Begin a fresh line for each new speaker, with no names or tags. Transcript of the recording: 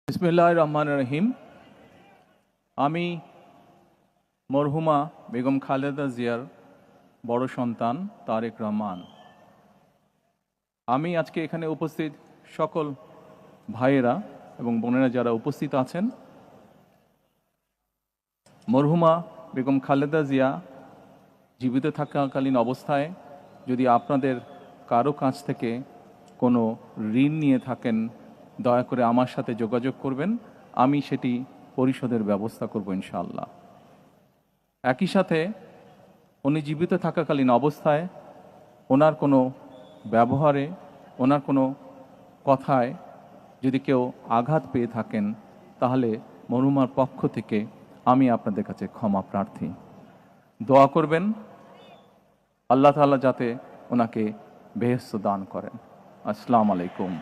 বিসমিল্লাহির রহমানির রহিম। আমি মরহুমা বেগম খালেদা জিয়ার বড় সন্তান তারেক রহমান। আমি আজকে এখানে উপস্থিত সকল ভাইয়েরা এবং বোনেরা যারা উপস্থিত আছেন, মরহুমা বেগম খালেদা জিয়া জীবিত থাকাকালীন অবস্থায় যদি আপনাদের কারো কাছ থেকে কোনো ঋণ নিয়ে থাকেন, দয়া করে আমার সাথে যোগাযোগ করবেন, আমি সেটি পরিশোধের ব্যবস্থা করব ইনশাআল্লাহ। একই সাথে উনি জীবিত থাকাকালীন অবস্থায় ওনার কোনো ব্যবহারে, ওনার কোনো কথায় যদি কেউ আঘাত পেয়ে থাকেন, তাহলে মরহুমার পক্ষ থেকে আমি আপনাদের কাছে ক্ষমা প্রার্থী। দোয়া করবেন আল্লাহ তাআলা যাতে ওনাকে বেহেশত দান করেন। আসসালামু আলাইকুম।